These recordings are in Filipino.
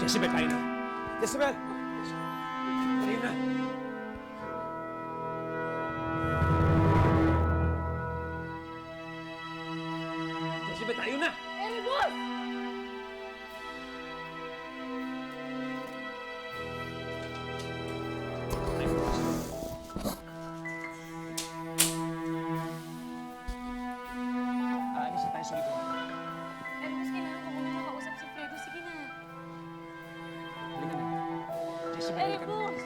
Jezebel, tayo na. Jezebel! Tayo na. Jezebel, tayo na! Erebus! Aalis na tayo sa likod. Erebus, kailangan ko muna makausap si Fredo. Sige na. Halika na. Jezebel, halika na. Erebus!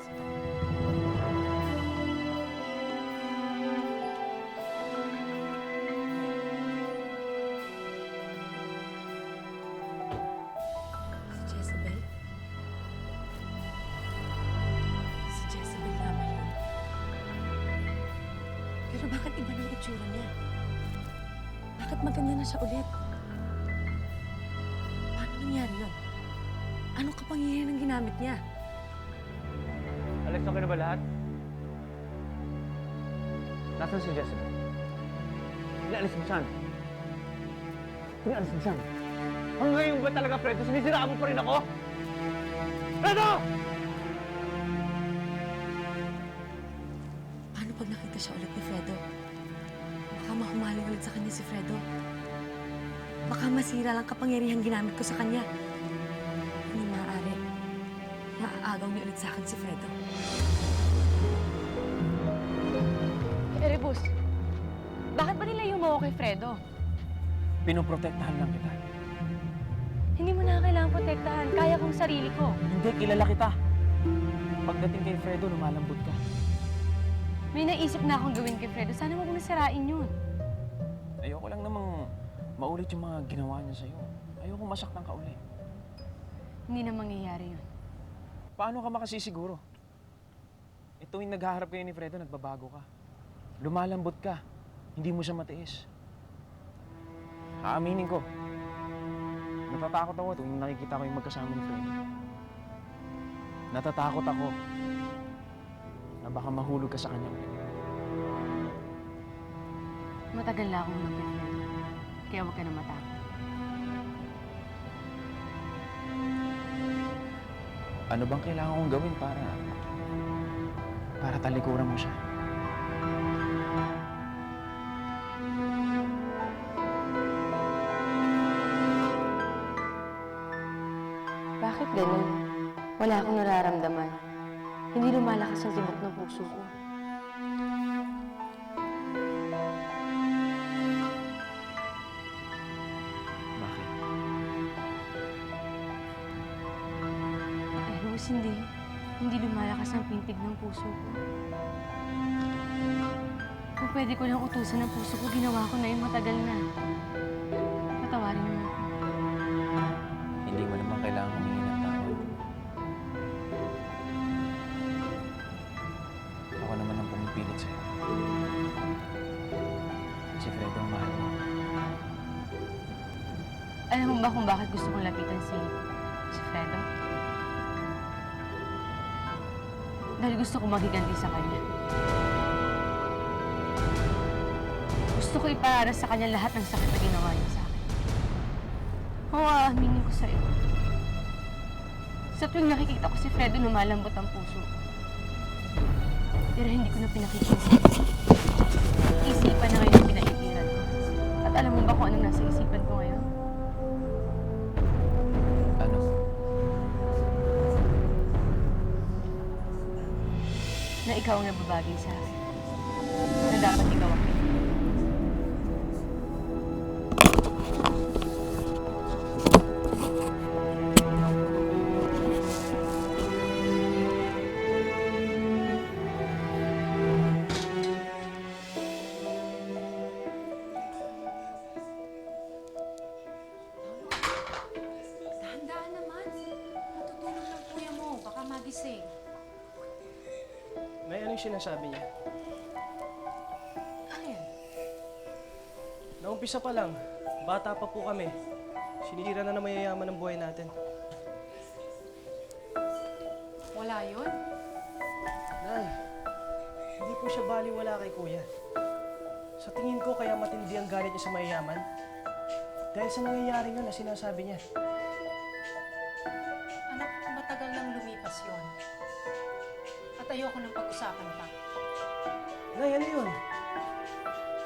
Si Jezebel? Si Jezebel nga ba yun? Pero bakit iba ng itsura niya? Bakit maganda na siya ulit? Paano nangyari yun? Anong kapangyarihan ang ginamit niya? Alex, okay na ba lahat? Nasaan si Jezebel? Pinaalis mo saan? Pinaalis mo saan? Hanggang ngayon ba talaga, Fredo? Sinisiraan mo pa rin ako? Fredo! Paano pag nakita siya ulit ni Fredo? Baka mahumaling ulit sa kanya si Fredo. Baka masira lang kapangyarihang ginamit ko sa kanya. Hindi maaari. Maaagaw niya ulit sa akin si Fredo. Erebus, bakit ba nilayo mo ako kay Fredo? Pinoprotektahan lang kita. Hindi mo na kailangan protektahan. Kaya kong sarili ko. Hindi, kilala kita. Pagdating kay Fredo, lumalambot ka. May naisip na akong gawin kay Fredo. Sana mo nasirain yun. Ayoko lang namang maulit yung mga ginawa niya sa'yo. Ayoko masaktan ka ulit. Hindi na mangyayari yun. Paano ka makasisiguro? Tuwing naghaharap kayo ni Fredo, nagbabago ka. Lumalambot ka. Hindi mo siya matiis. Aaminin ko. Natatakot ako tuwing nakikita ko yung magkasama ni Fredo. Natatakot ako na baka mahulog ka sa kanya ulit. Matagal na akong hulog kay Fredo. Kaya huwag ka na matakot. Ano bang kailangan kong gawin para talikuran mo siya? Bakit ganun? Wala akong nararamdaman. Hindi lumalakas ang tibok ng puso ko. Bakit? Erebus, hindi. Hindi lumalakas ang pintig ng puso ko. Kung pwede ko lang utusan ng puso ko, ginawa ko na yung matagal na. Patawarin mo na ako. Hindi mo naman kailangan humingi ng tawad. Ako naman ang pumipilit sa'yo. Si Fredo ang mahal mo. Alam mo ba kung bakit gusto kong lapitan si Fredo? Dahil gusto ko magiganti sa kanya. Gusto ko ipaaras sa kanya lahat ng sakit na ginawa niya sa akin. Oo, aaminin ko sa'yo. Sa tuwing nakikita ko si Fredo, lumalambot ang puso ko. Pero hindi ko na pinakikita. Isipan na ngayon ang pinaipiran ko. At alam mo ba kung anong nasa isipan ko ngayon? Ano? Na ikaw ang nababagay sa akin. Na dapat ikaw ang pinili. Dahan-dahan naman. Matutulog ng kuya mo. Baka magising. May ano yung sinasabi niya? Ano yan? Naumpisa pa lang, bata pa po kami. Sinira na ng mayayaman ng buhay natin. Wala yun? Nay, hindi po siya baliwala kay kuya. Sa tingin ko kaya matindi ang galit niya sa mayayaman. Dahil sa nangyayari nga na sinasabi niya. Anak ayoko nang pag-usapan pa. Nay, ano yun?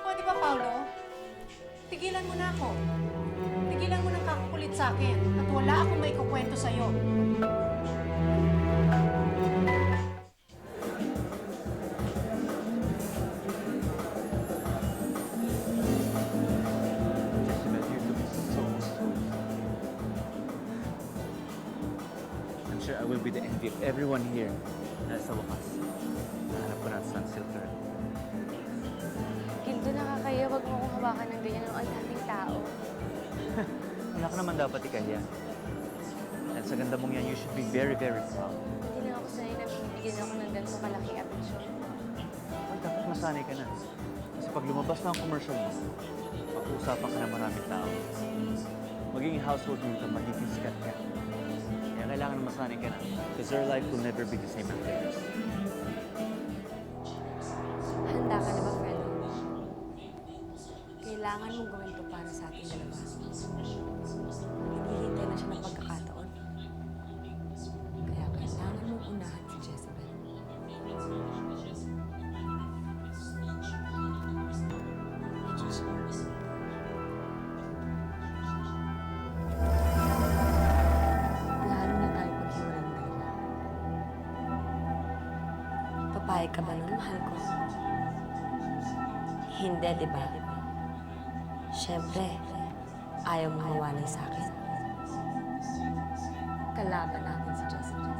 O, di ba, Paolo? Tigilan mo na ako. Tigilan mo ng kakakulit sa akin at wala akong may kukwento sa'yo. Jezebel, you're doing so. I'm sure I will be the envy of everyone here. Dahil sa wakas, nahanap ko na ang Sunsilk Girl. Gildo, nakakaya. Wag mo akong hawakan ng ganyan ng ang daming tao. Wala ka naman dapat ikahiya. At sa ganda mong yan, you should be very, very proud. Hindi na ako sanay na binibigyan ako ng ganito kalaki atensyon. Well, dapat masanay ka na. Kasi pag lumabas na ang commercial mo, pag-uusapan ka ng maraming tao. Magiging household name ka, magiging sikat ka. Kaya kailangan na masanay ka na. Because your life will never be the same after this. Handa ka na ba, Fredo? Kailangan mong gawin to para sa ating dalawa. Hinihintay na siya ng pagkakataon. Kaya kailangan mong unahan si Jezebel. Lalo na tayo paghiwalay ng dalawa. Papayag ka ba nun, mahal ko? Hindi, di ba? Siyempre, ayaw mo mawalay sa akin. Kalaban natin si Jessica.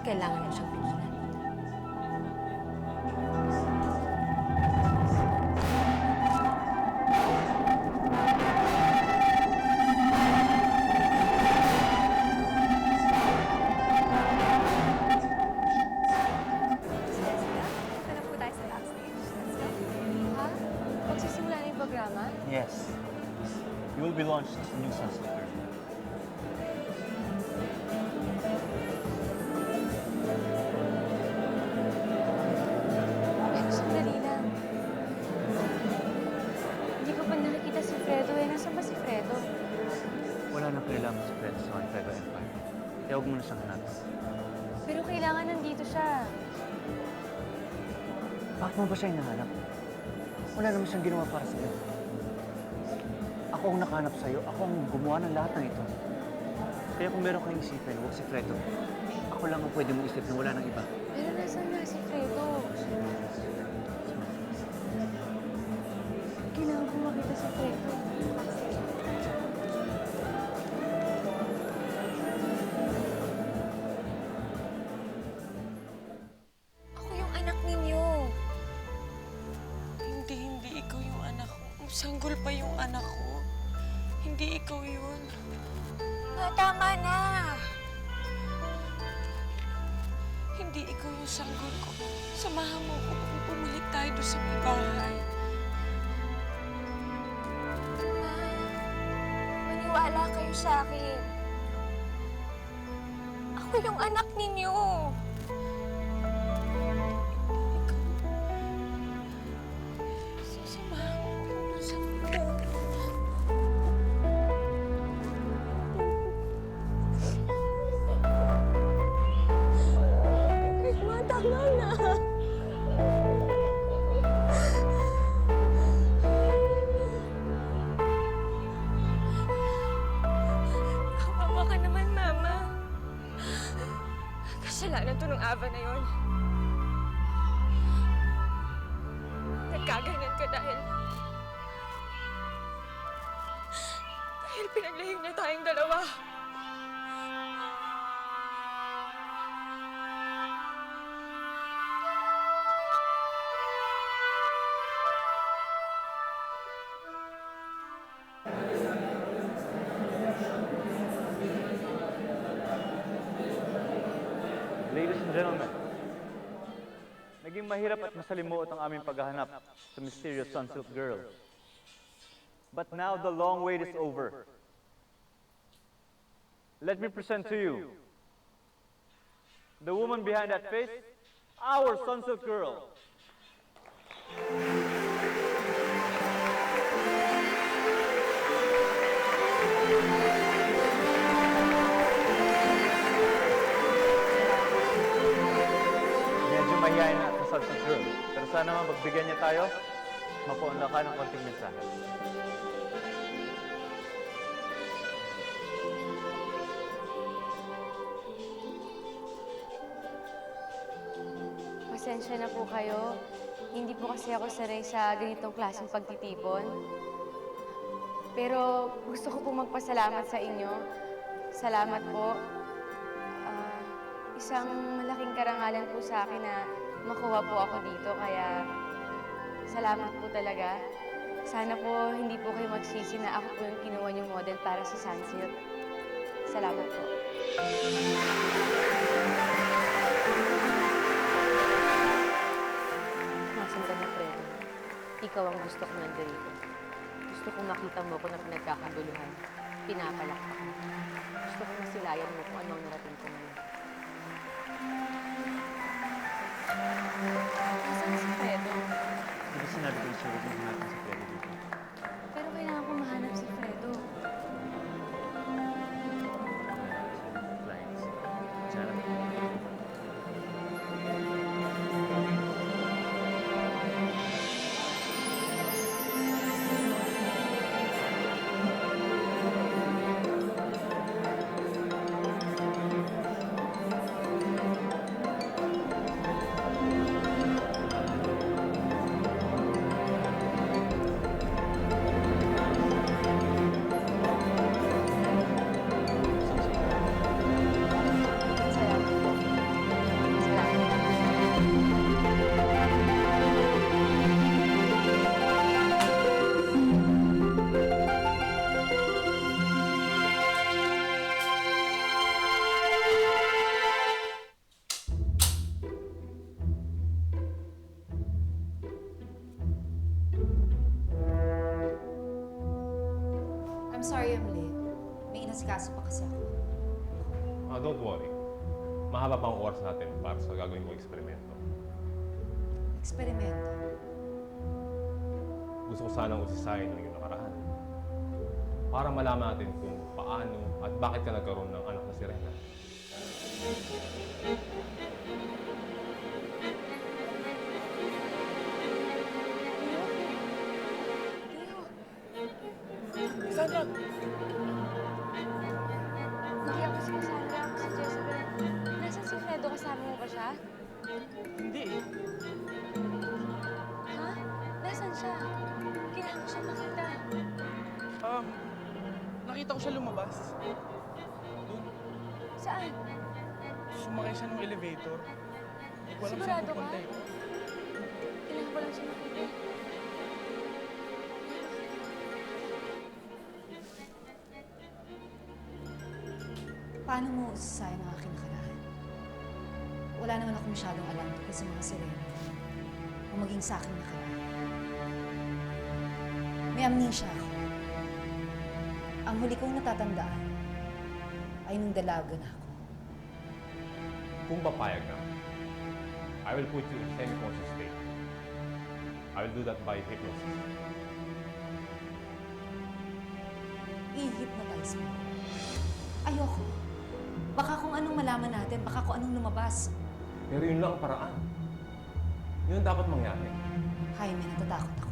Kailangan mo siyang pigilan. Punta na po tayo sa backstage. Let's go. Ha? Magsisimula na yung programa? Yes. You will be launched as the new Sunsilk Girl. Pero sandali lang. Hindi ko pa nakikita si Fredo eh. Nasaan ba si Fredo? Wala nang kailangan sa friends sa Montego Empire. Kaya huwag mo na siyang hanapin. Pero kailangan nandito siya. Bakit mo ba siya hinahanap? Wala naman siyang ginawa para sa'yo. Ako ang nakahanap sa'yo. Ako ang gumawa ng lahat ng ito. Kaya kung meron kayong isipin, huwag si Fredo. Ako lang ang pwede mong isip na wala ng iba. Pero nasaan nga si Fredo? Kailangan ko makita si Fredo. Ako yung anak ninyo. Hindi ikaw yung anak ko. Sanggol pa yung anak ko. Hindi ikaw yun. Tama na. Hindi ikaw yung sanggol ko. Samahan mo ko kung pumulik tayo doon sa may bahay. Maniwala kayo sa akin. Ako yung anak ninyo. Sasamahan mo ko doon sa may bahay. Ma, tama na. Kawawa ka naman, Mama. Kasalanan to ng Ava na yon. Nagkaganyan ka dahil pinaglahiw niya tayong dalawa. Ladies and gentlemen, naging mahirap at masalimuot ang aming paghahanap sa mysterious Sunsilk Girl. But now the long wait is over. Let me present to you the woman behind that face, our Sunsilk Girl. pagbigyan niya tayo, mapuunla ka ng konting mensahe. Pasensya na po kayo. Hindi po kasi ako sanay sa ganitong klaseng pagtitipon. Pero gusto ko po magpasalamat sa inyo. Salamat po. Isang malaking karangalan po sa akin na makuha po ako dito. Kaya salamat po talaga. Sana po hindi po kayo magsisi na ako po yung kinuha niyong model para sa Sunsilk. Salamat po. Nasaan ka na, Fredo? Ikaw ang gusto ko nandito. Gusto kong makita mo ko na pinagkakaguluhan. Pinapalakpak mo. Gusto ko masilayan mo kung anong narating ko ngayon. Nasaan si Fredo? Di ba sinabi ko siya huwag mong hanapin si Fredo dito? Pero kailangan ko mahanap si Fredo. Clients. Sana. Salamat po. Salamat. I'm sorry I'm late. May inasikaso pa kasi ako. Don't worry. Mahaba pang oras natin para sa gagawin kong eksperimento. Eksperimento. Gusto ko sanang usisahin ng iyong nakaraan. Para malaman natin kung paano at bakit ka nagkaroon ng anak na si Rena. Sandra! Hindi ako si Cassandra, ako si Jezebel. Nasaan si Fredo? Kasama mo ba siya? Hindi eh. Ha? Nasaan siya? Kailangan ko siya makita. Nakita ko siya lumabas. Saan? Sumakay siya ng elevator. Hindi ko alam saan Sigurado ka? pupunta eh. Kailangan ko lang siya makita. Paano mo usasayang ang aking nakaraan? Wala naman ako masyadong alam tungkol sa mga sirena o maging sa aking nakaraan. May amnesia ako. Ang huli kong natatandaan ay nung dalaga na ako. Kung papayag ka, I will put you in semi-conscious state. I will do that by hypnosis. I-hypnotize mo. Ayoko. Baka kung anong malaman natin, baka kung anong lumabas. Pero yun lang ang paraan. Yun ang dapat mangyari. Jaime, natatakot ako.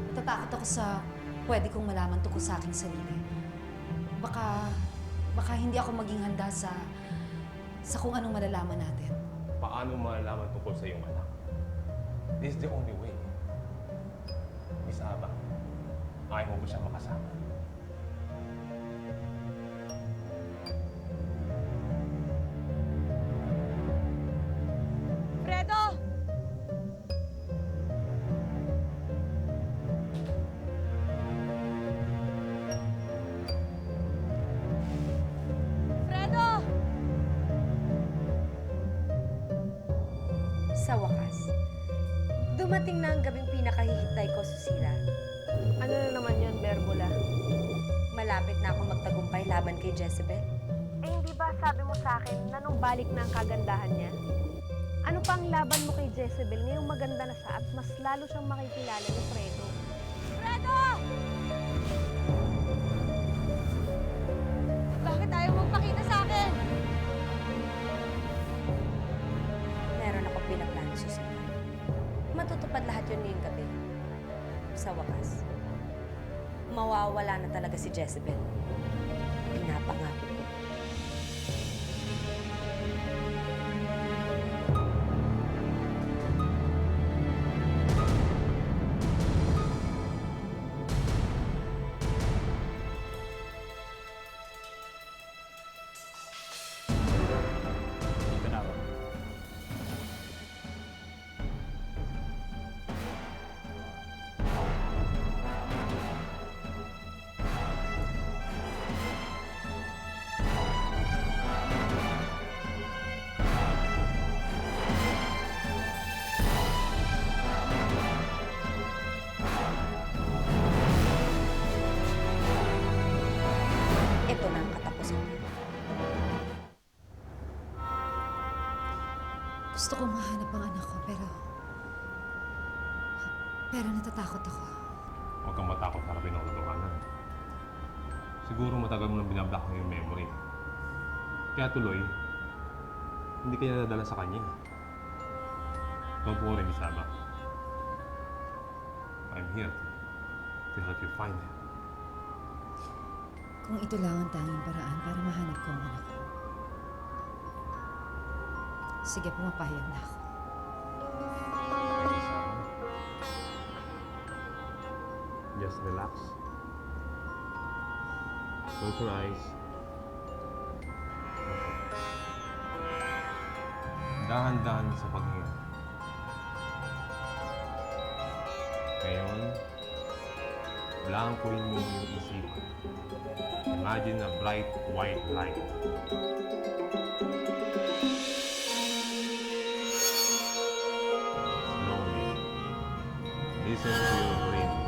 Natatakot ako sa pwede kong malaman tungkol sa aking sarili. Baka hindi ako maging handa sa kung anong malalaman natin. Paano malalaman tungkol sa iyong anak? This is the only way. Miss Aba, ayaw mo ba siya makasama? Fredo! Fredo! Sa wakas, dumating na ang gabing pinakahihintay ko, Susila. Ano na naman yun, Berbula? Malapit na ako magtagumpay laban kay Jezebel. Eh, hindi ba sabi mo sa akin na nung balik na ang kagandahan niya? Ano pa ang laban mo kay Jezebel ngayong maganda na siya at mas lalo siyang makikilala ni Fredo? Fredo! Bakit ayaw magpakita sa akin? Meron akong pinaplano, Susila. matutupad lahat yun ngayong gabi. Sa wakas, mawawala na talaga si Jezebel. Pinapangako ko. Dito na ako. Ito na ang katapusan niya. Gusto kong mahanap ang anak ko, pero natatakot ako. Huwag kang matakot harapin ang katotohanan. Siguro matagal mo nang binablock ang iyong memory. Kaya tuloy, hindi ka niya nadala sa kanya. Don't worry, Miss Aba. I'm here to help you find him. Kung ito lang ang tanging paraan para mahanap ko ang anak ko. Sige, pumapayag na ako. Miss Aba. Just relax. Close your eyes. Dahan-dahan sa paghinga. Ngayon, blancoin mo yung isipan. Imagine a bright white light. Slowly, listen to your breathing.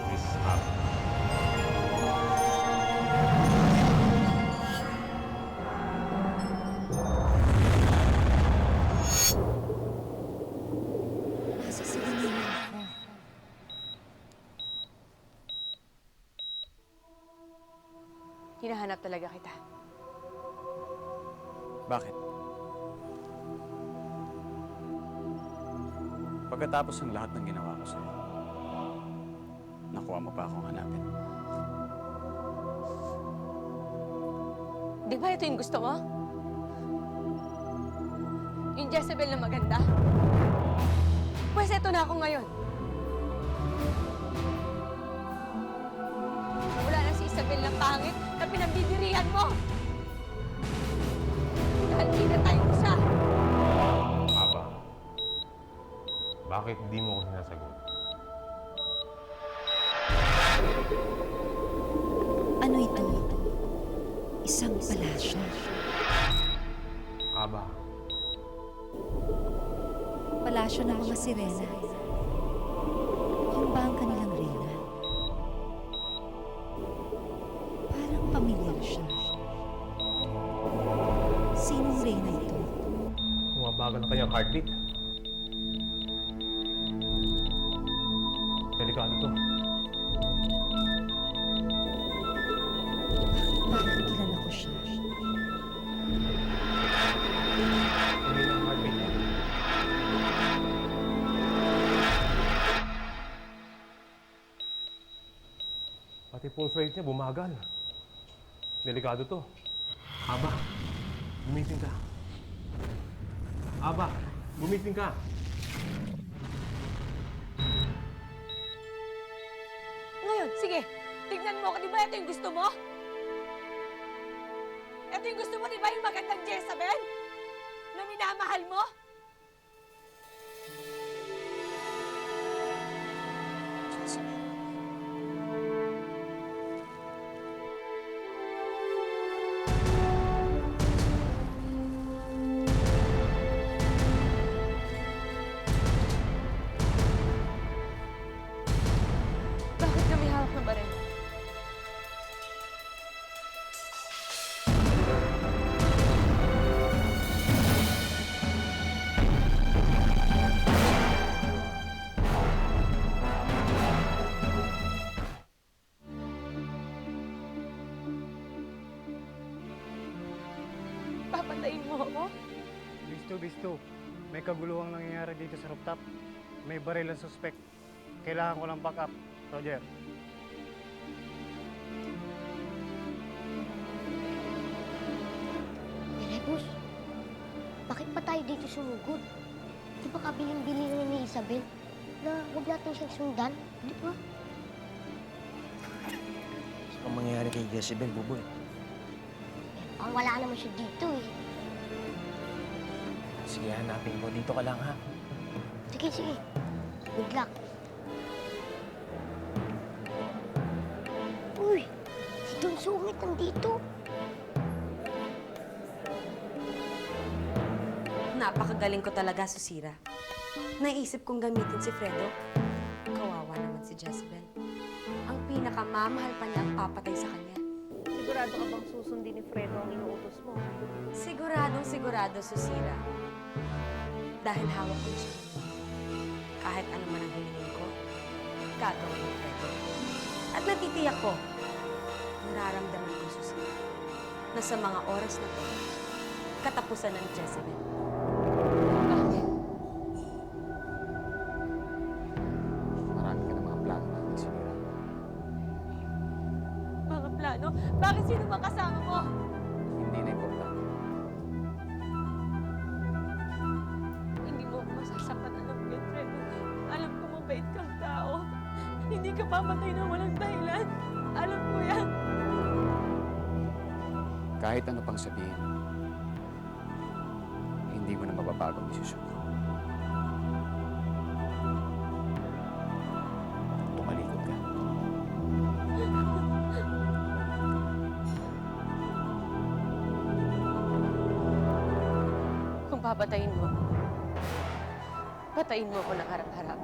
Miss Ab. Nasa silingan ako. Hinahanap talaga kita. Bakit? Pagkatapos ng lahat ng ginawa ko sa'yo, nakuha mo pa akong hanapin. Di ba ito yung gusto mo? Yung Jezebel na maganda? Pwes ito na ako ngayon. Wala na si Isabel na pangit na pinambibirihan mo. Dahil di na tayo isa. Aba, bakit di mo ako sinasagot? Ano ito? Isang palasyo. Aba, Palasyo ng mga sirena. Yung ba ang kanilang reyna? Parang pamilyar siya. Sinong reyna ito? bumabagal ang kanyang heartbeat. Delikado to. Parang kilala ko siya. Hindi na ang heartbeat niya. Pati pulse rate niya bumagal. Delikado to. Aba, gumising ka. Aba, gumising ka. Ngayon, sige. Tignan mo ako, di ba ito yung gusto mo? Ito yung gusto mo, di ba yung magandang Jezabel? Na minamahal mo? Bakit kami hawak ng baril? bis 2. May kaguluhang nangyayari dito sa rooftop. May baril ang suspect. Kailangan ko ng backup. Roger. Rebus, bakit pa tayo dito sumugod? Di ba kabiling-bili na ni Isabel na huwag natin siyang sundan? Di ba? Ang mangyayari kay Jezebel, Buboy. Ang wala naman siya dito eh. Sige, hanapin ko. Dito ka lang, ha? Sige, sige. Good luck. Uy, si Don Sungit nandito. Napakagaling ko talaga, Susira. Naisip kong gamitin si Fredo. Kawawa naman si Jezebel. Ang pinakamamahal pa niya ang papatay sa kanya. Sigurado ka bang susundin ni Fredo ang inuutos mo? Siguradong sigurado, Susira. Dahil hawak ko siya. Kahit ano man ang hilingin ko, gagawin ni Fredo. At natitiyak ko, nararamdaman ko, Susira, na sa mga oras na to, katapusan ng Jezebel. Marami ka ng mga plano natin, Sinira. Mga plano? Bakit sino bang kasama mo? Hindi na importante. Hindi mo ako masasaktan, alam ko yan, Fredo. Alam ko mabait kang tao. Hindi ka pamatay na walang dahilan. Alam ko yan. Kahit ano pang sabihin, hindi mo na mababago ang desisyon ko. Tumalikod ka. Kung papatayin mo, patayin mo ako ng harap-harap.